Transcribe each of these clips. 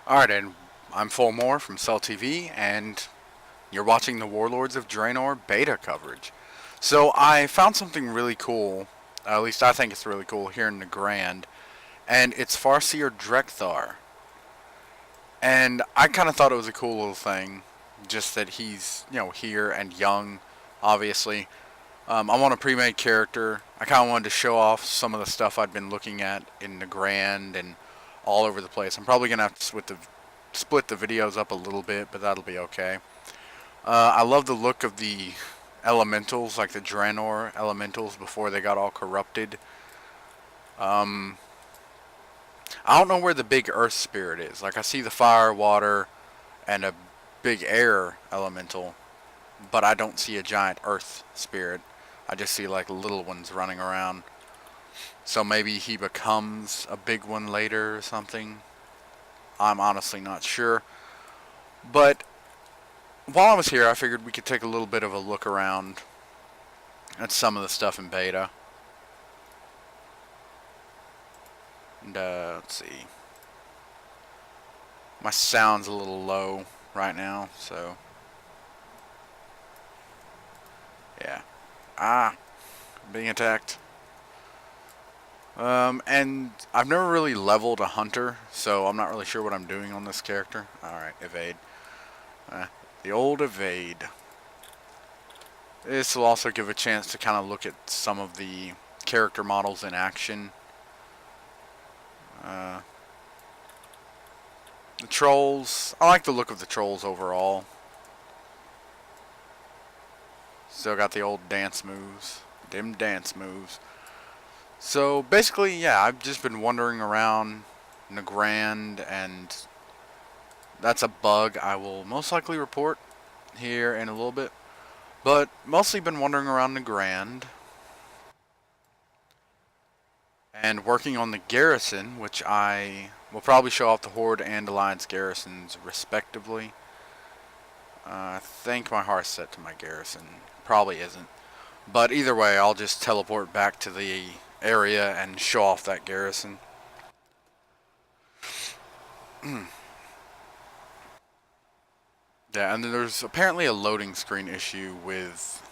Alright, and I'm Fulmore from Cell TV, and you're watching the Warlords of Draenor beta coverage. So I found something really cool, at least I think it's really cool, here in the Grand, and it's Farseer Drekthar. And I kind of thought it was a cool little thing, just that he's, here and young, obviously. I want a pre-made character. I kind of wanted to show off some of the stuff I'd been looking at in the Grand and all over the place. I'm probably going to have to split the videos up a little bit, but that'll be okay. I love the look of the elementals, like the Draenor elementals before they got all corrupted. Um, I don't know where the big earth spirit is. Like, I see the fire, water, and a big air elemental, but I don't see a giant earth spirit. I just see like little ones running around. So maybe he becomes a big one later or something. I'm honestly not sure. But while I was here, I figured we could take a little bit of a look around at some of the stuff in beta. And let's see. My sound's a little low right now, so yeah. Being attacked. And I've never really leveled a hunter, so I'm not really sure what I'm doing on this character. Alright, evade. The old evade. This will also give a chance to kind of look at some of the character models in action. The trolls, I like the look of the trolls overall. Still got the old dance moves. Dim dance moves. So basically, yeah, I've just been wandering around in the Grand, and that's a bug I will most likely report here in a little bit. But mostly been wandering around the Grand and working on the garrison, which I will probably show off the Horde and Alliance garrisons respectively. I think my heart's set to my garrison. Probably isn't. But either way, I'll just teleport back to the area and show off that garrison. Yeah, and there's apparently a loading screen issue with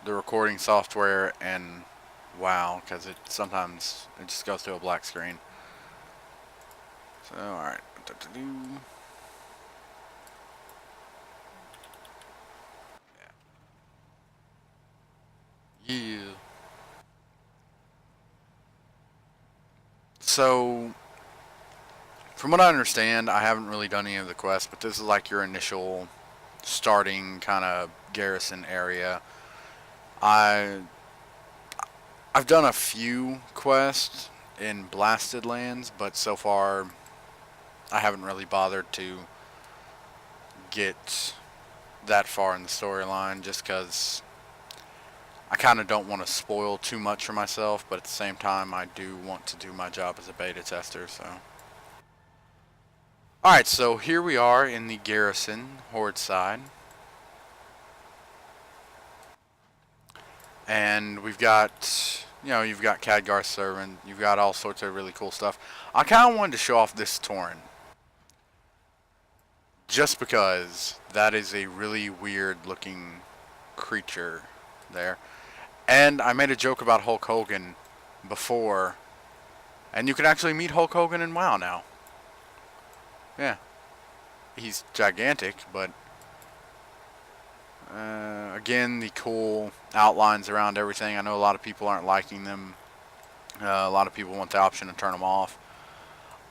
the recording software and WoW, because sometimes it just goes to a black screen. So, alright. Yeah. So, from what I understand, I haven't really done any of the quests, but this is like your initial starting kind of garrison area. I've done a few quests in Blasted Lands, but so far I haven't really bothered to get that far in the storyline, just because I kind of don't want to spoil too much for myself, but at the same time I do want to do my job as a beta tester, so. Alright, so here we are in the garrison, Horde side. And we've got, you've got Khadgar's servant, you've got all sorts of really cool stuff. I kind of wanted to show off this Tauren, just because that is a really weird looking creature there. And I made a joke about Hulk Hogan before, and you can actually meet Hulk Hogan in WoW now. Yeah. He's gigantic, but again, the cool outlines around everything. I know a lot of people aren't liking them. A lot of people want the option to turn them off.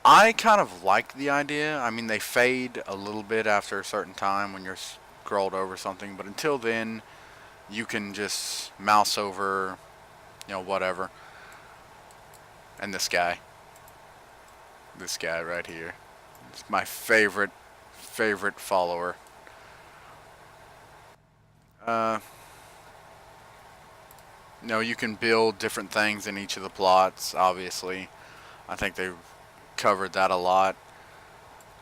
I kind of like the idea. I mean, they fade a little bit after a certain time when you're scrolled over something, but until then, you can just mouse over, whatever. And this guy right here, it's my favorite follower. You can build different things in each of the plots, obviously. I think they've covered that a lot.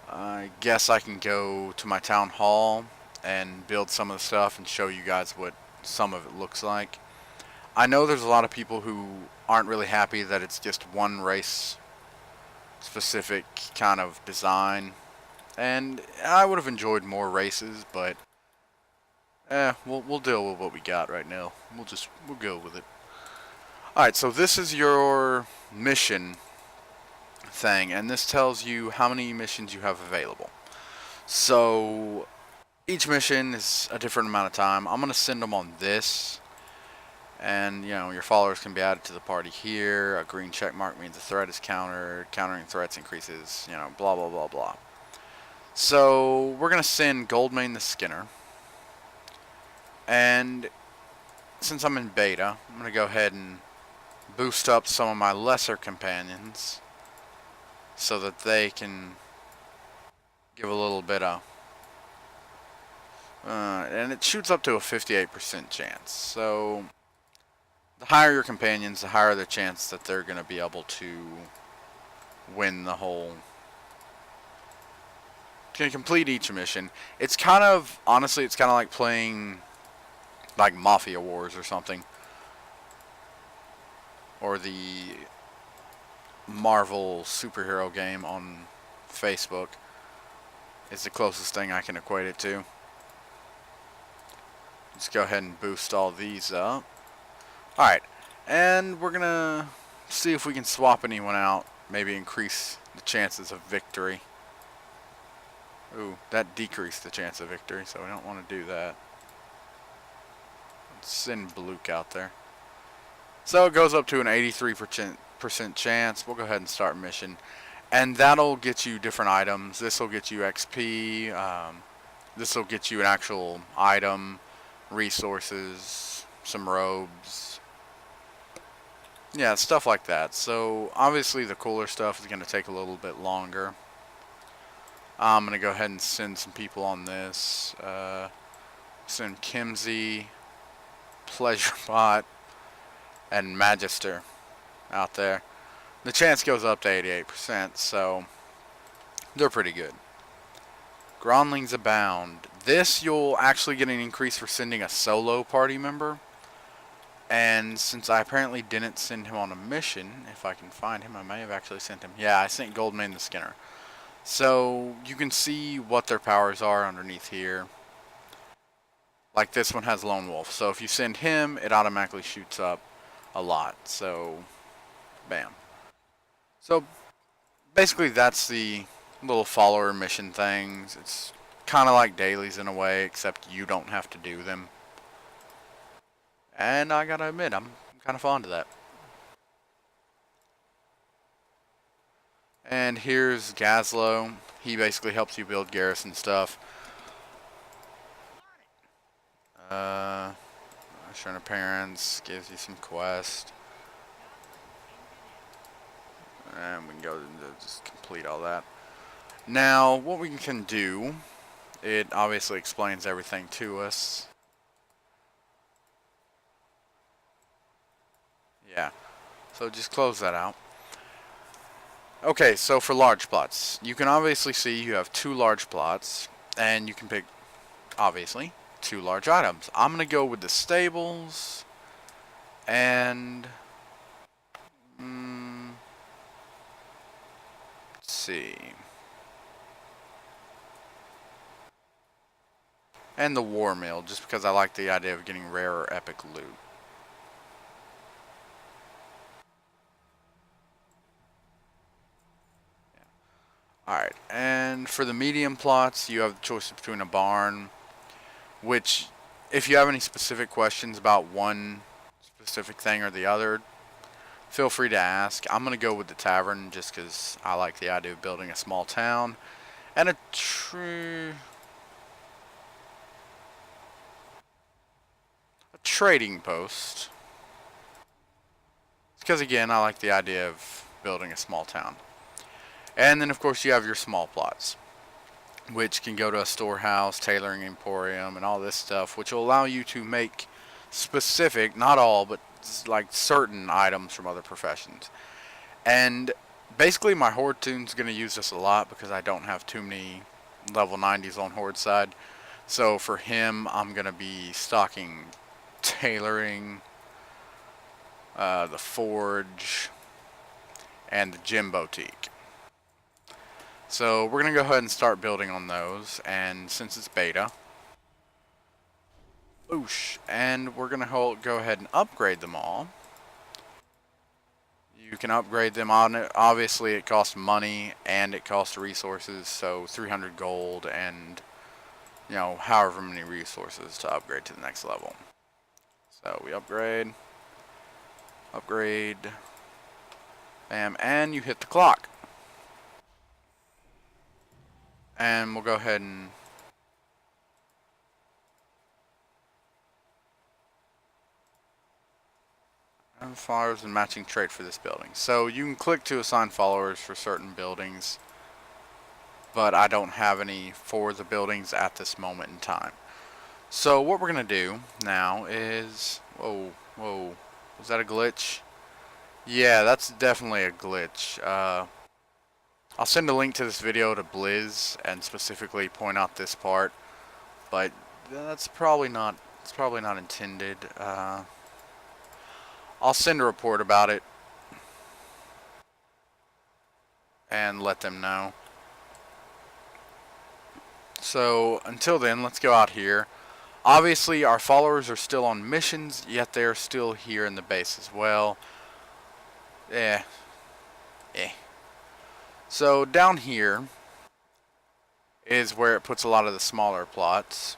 I guess I can go to my town hall and build some of the stuff and show you guys what some of it looks like. I know there's a lot of people who aren't really happy that it's just one race specific kind of design. And I would have enjoyed more races, but we'll deal with what we got right now. We'll go with it. All right, so this is your mission thing, and this tells you how many missions you have available. So each mission is a different amount of time. I'm gonna send them on this, and your followers can be added to the party here. A green check mark means a threat is countered. Countering threats increases, blah blah blah blah. So we're gonna send Goldmane the Skinner, and since I'm in beta, I'm gonna go ahead and boost up some of my lesser companions so that they can give a little bit of and it shoots up to a 58% chance. So the higher your companions, the higher the chance that they're going to be able to win the whole, can complete each mission. It's kind of, honestly, it's kind of like playing like Mafia Wars or something, or the Marvel superhero game on Facebook. It's the closest thing I can equate it to. Let's go ahead and boost all these up. Alright, and we're gonna see if we can swap anyone out, maybe increase the chances of victory. Ooh, that decreased the chance of victory, so we don't want to do that. Let's send Bluk out there. So it goes up to an 83% chance. We'll go ahead and start mission. And that'll get you different items. This will get you XP. This will get you an actual item, resources, some robes. Yeah, stuff like that. So obviously the cooler stuff is going to take a little bit longer. I'm going to go ahead and send some people on this. Send Kimsey, Pleasurebot, and Magister out there. The chance goes up to 88%, so they're pretty good. Gronlings abound. This you'll actually get an increase for sending a solo party member. And since I apparently didn't send him on a mission, if I can find him, I may have actually sent him. Yeah, I sent Goldmane the Skinner. So you can see what their powers are underneath here. Like this one has Lone Wolf. So if you send him, it automatically shoots up a lot. So, bam. So basically that's the little follower mission things. It's kind of like dailies in a way, except you don't have to do them. And I gotta admit, I'm kind of fond of that. And here's Gazlo. He basically helps you build garrison stuff. Showing appearance, gives you some quest. And we can go and just complete all that. Now, what we can do, it obviously explains everything to us. Yeah, so just close that out. Okay, so for large plots, you can obviously see you have 2 large plots, and you can pick, obviously, 2 large items. I'm going to go with the stables, and let's see, and the war mill, just because I like the idea of getting rare or epic loot. Alright, and for the medium plots, you have the choice between a barn, which, if you have any specific questions about one specific thing or the other, feel free to ask. I'm going to go with the tavern, just because I like the idea of building a small town, and a trading post, because again, I like the idea of building a small town. And then of course you have your small plots, which can go to a storehouse, tailoring emporium, and all this stuff, which will allow you to make specific, not all, but like certain items from other professions. And basically my Horde tune's going to use this a lot because I don't have too many level 90s on Horde side. So for him, I'm going to be stocking tailoring, the forge, and the gym boutique. So we're going to go ahead and start building on those, and since it's beta, boosh, and we're going to go ahead and upgrade them all. You can upgrade them on it. Obviously it costs money and it costs resources, so 300 gold and, you know, however many resources to upgrade to the next level. So we upgrade, bam, and you hit the clock. And we'll go ahead and followers and matching trait for this building. So you can click to assign followers for certain buildings, but I don't have any for the buildings at this moment in time. So what we're going to do now is, whoa, was that a glitch? Yeah, that's definitely a glitch. I'll send a link to this video to Blizz and specifically point out this part, but that's probably not, it's probably not intended. I'll send a report about it and let them know. So until then, let's go out here. Obviously our followers are still on missions, yet they're still here in the base as well. So down here is where it puts a lot of the smaller plots.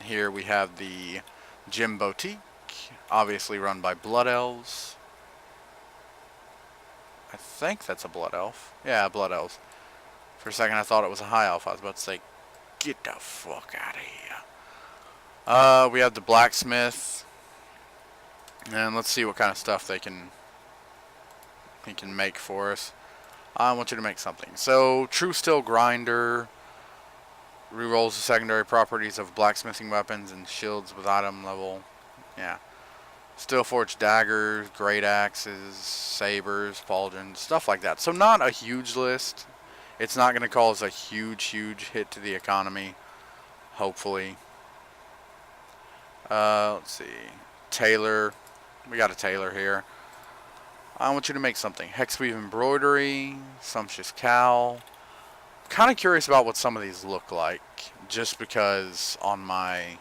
Here we have the Gym Boutique, obviously run by Blood Elves. I think that's a Blood Elf. Yeah, Blood Elves. For a second I thought it was a High Elf. I was about to say, get the fuck out of here. We have the Blacksmith. And let's see what kind of stuff he can make for us. I want you to make something. So, True Steel Grinder rerolls the secondary properties of blacksmithing weapons and shields with item level. Yeah. Steel Forged daggers, great axes, sabers, pauldrons, stuff like that. So not a huge list. It's not going to cause a huge hit to the economy. Hopefully. Let's see. Tailor. We got a tailor here. I want you to make something. Hexweave embroidery, sumptuous cowl. I'm kind of curious about what some of these look like, just because on my...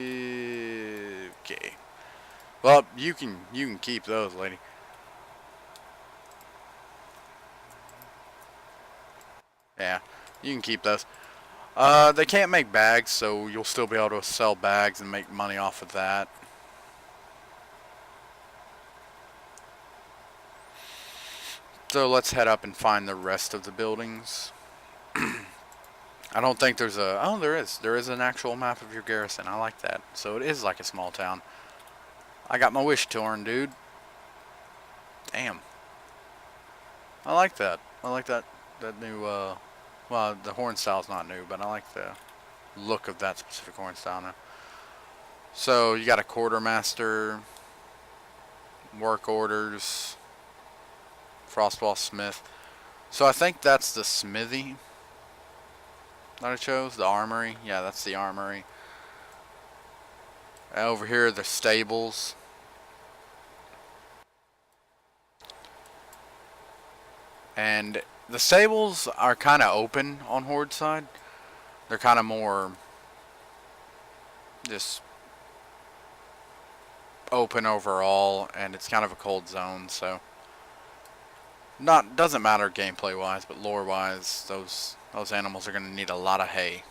Okay. Well, you can keep those, lady. Yeah, you can keep those. They can't make bags, so you'll still be able to sell bags and make money off of that. So let's head up and find the rest of the buildings. I don't think there's a... Oh, there is. There is an actual map of your garrison. I like that. So it is like a small town. I got my wish torn, dude. Damn. I like that. I like that new, well, the horn style's not new, but I like the look of that specific horn style now. So you got a quartermaster, work orders, Frostwall Smith. So I think that's the smithy that I chose, the armory. Yeah, that's the armory. Over here, the stables. And the stables are kind of open on Horde side. They're kind of more just open overall, and it's kind of a cold zone, so doesn't matter gameplay wise, but lore wise, those animals are going to need a lot of hay.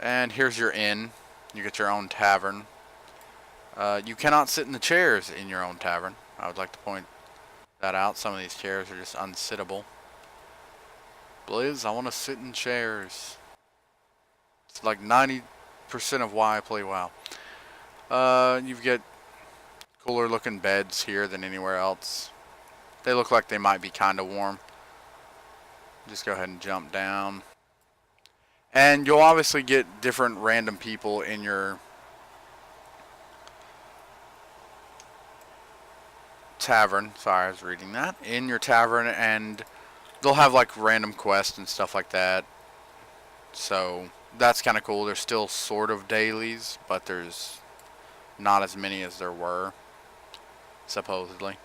And here's your inn. You get your own tavern. You cannot sit in the chairs in your own tavern. I would like to point that out. Some of these chairs are just unsittable. Blizz, I want to sit in chairs. It's like 90% of why I play WoW. You get cooler looking beds here than anywhere else. They look like they might be kind of warm. Just go ahead and jump down. And you'll obviously get different random people in your tavern. Sorry, I was reading that. In your tavern, and they'll have like random quests and stuff like that. So that's kind of cool. There's still sort of dailies, but there's not as many as there were, supposedly.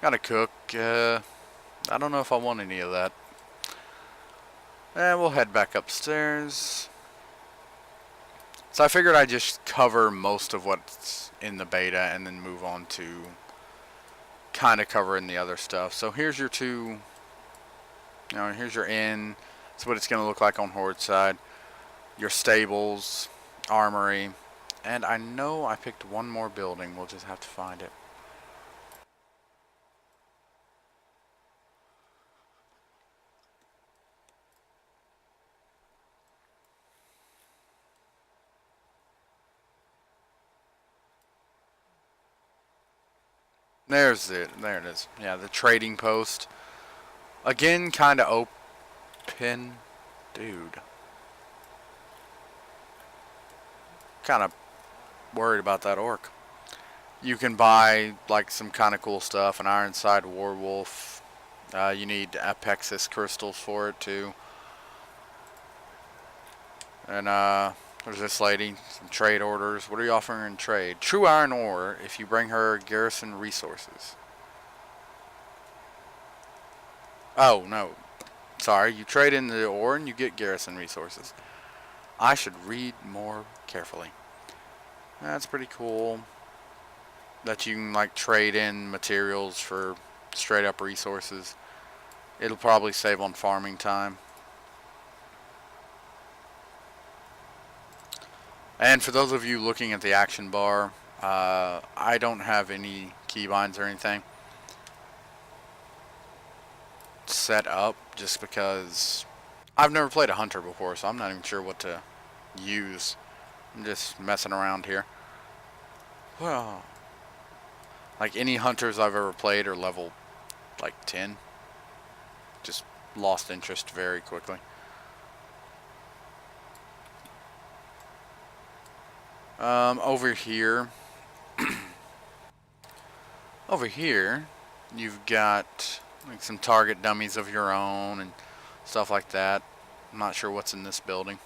Got a cook. I don't know if I want any of that. And we'll head back upstairs. So I figured I'd just cover most of what's in the beta and then move on to kind of covering the other stuff. So here's your here's your inn. That's what it's going to look like on Horde side. Your stables, armory, and I know I picked one more building. We'll just have to find it. There's it. There it is. Yeah, the trading post. Again, kind of open. Dude. Kind of worried about that orc. You can buy like some kind of cool stuff. An Ironside Warwolf. You need Apexis crystals for it too. And there's this lady. Some trade orders. What are you offering in trade? True iron ore if you bring her garrison resources. Oh, no. Sorry, you trade in the ore and you get garrison resources. I should read more carefully. That's pretty cool. That you can like trade in materials for straight up resources. It'll probably save on farming time. And for those of you looking at the action bar, I don't have any keybinds or anything set up just because I've never played a hunter before, so I'm not even sure what to use. I'm just messing around here. Well, like any hunters I've ever played are level like 10. Just lost interest very quickly. Over here, you've got like some target dummies of your own and stuff like that. I'm not sure what's in this building.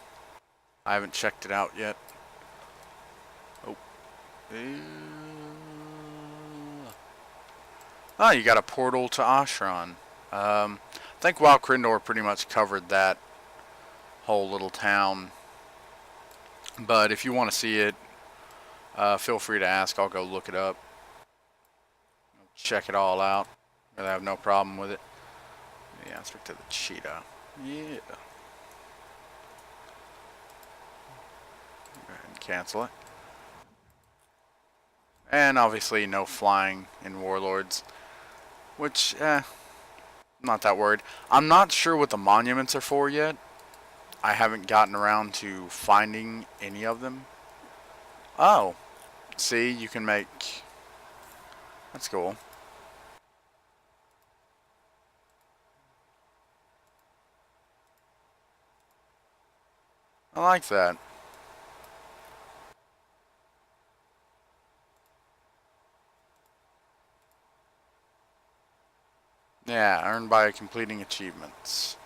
I haven't checked it out yet. Oh. Oh, you got a portal to Ashran. I think Wild Krindor pretty much covered that whole little town. But if you want to see it, feel free to ask. I'll go look it up. Check it all out. Really have no problem with it. Yeah, let's stick to the cheetah. Yeah. Go ahead and cancel it. And obviously no flying in Warlords. Which, not that worried. I'm not sure what the monuments are for yet. I haven't gotten around to finding any of them. Oh. See, you can make... That's cool. I like that. Yeah, earned by completing achievements.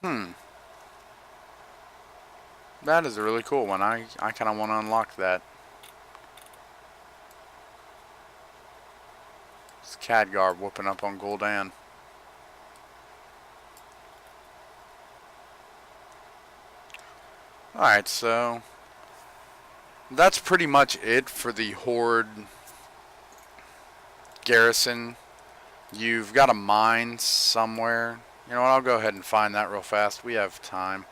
Hmm. That is a really cool one. I kind of want to unlock that. It's Khadgar whooping up on Gul'dan. Alright, so that's pretty much it for the Horde Garrison. You've got a mine somewhere. You know what, I'll go ahead and find that real fast. We have time.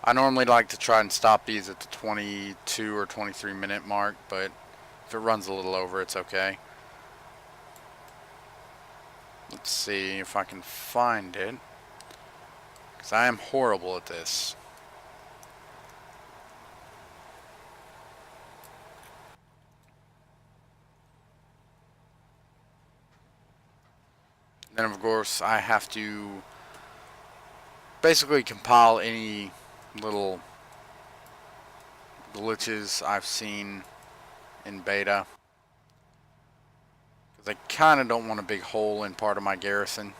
I normally like to try and stop these at the 22 or 23 minute mark, but if it runs a little over, it's okay. Let's see if I can find it, because I am horrible at this. Then of course I have to basically compile any little glitches I've seen in beta, because I kind of don't want a big hole in part of my garrison.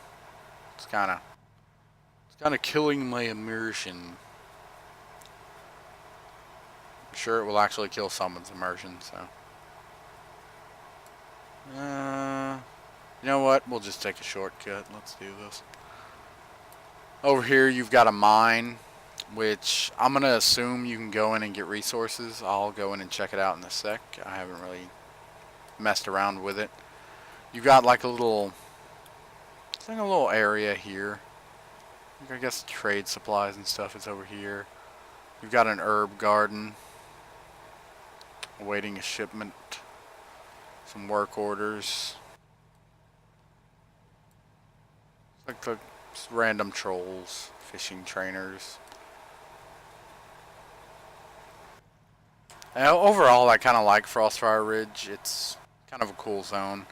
It's kind of killing my immersion. I'm sure it will actually kill someone's immersion, so. You know what? We'll just take a shortcut. Let's do this. Over here, you've got a mine, which I'm going to assume you can go in and get resources. I'll go in and check it out in a sec. I haven't really messed around with it. You've got like a little area here. I guess trade supplies and stuff is over here. You've got an herb garden awaiting a shipment. Some work orders. Like the random trolls, fishing trainers. And overall, I kind of like Frostfire Ridge. It's kind of a cool zone.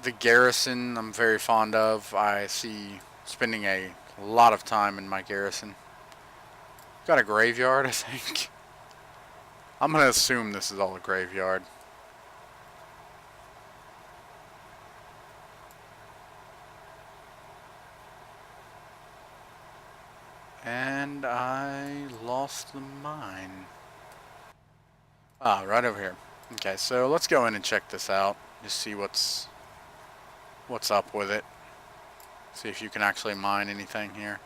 The garrison I'm very fond of. I see spending a lot of time in my garrison. Got a graveyard, I think. I'm going to assume this is all a graveyard. And I lost the mine. Ah, right over here. Okay, so let's go in and check this out. Just see what's up with it. See if you can actually mine anything here.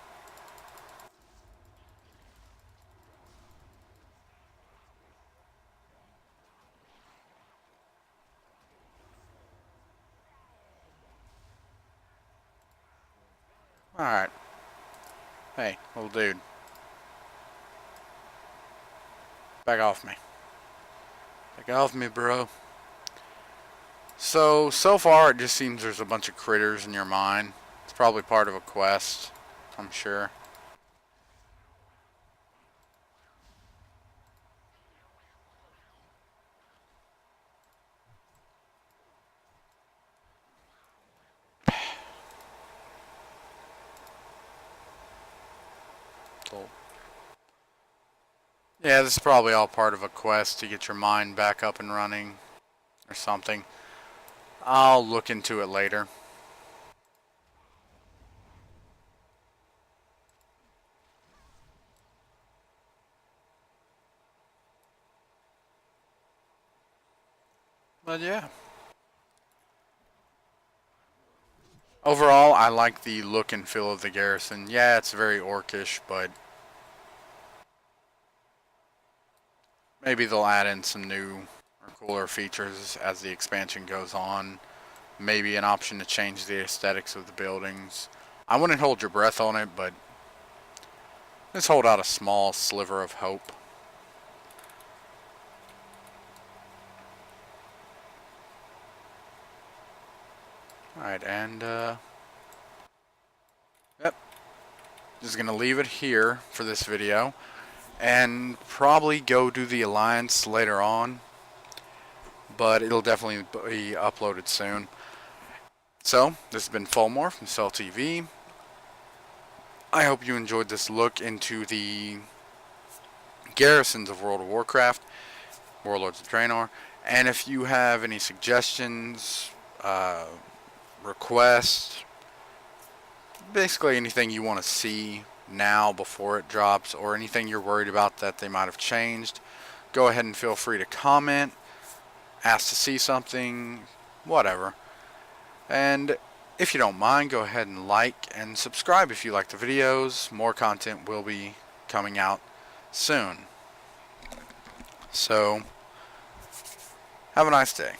Alright. Hey, little dude. Back off me. Back off me, bro. So far it just seems there's a bunch of critters in your mine. It's probably part of a quest, I'm sure. Yeah, this is probably all part of a quest to get your mine back up and running or something. I'll look into it later. But yeah. Overall, I like the look and feel of the garrison. Yeah, it's very orcish, but maybe they'll add in some new or cooler features as the expansion goes on. Maybe an option to change the aesthetics of the buildings. I wouldn't hold your breath on it, but let's hold out a small sliver of hope. Alright, and yep. Just gonna leave it here for this video. And probably go do the Alliance later on. But it'll definitely be uploaded soon. So, this has been Fulmore from Cell TV. I hope you enjoyed this look into the garrisons of World of Warcraft, Warlords of Draenor. And if you have any suggestions, requests, basically anything you want to see now before it drops, or anything you're worried about that they might have changed, go ahead and feel free to comment, ask to see something, whatever. And if you don't mind, go ahead and like and subscribe if you like the videos. More content will be coming out soon. So, have a nice day.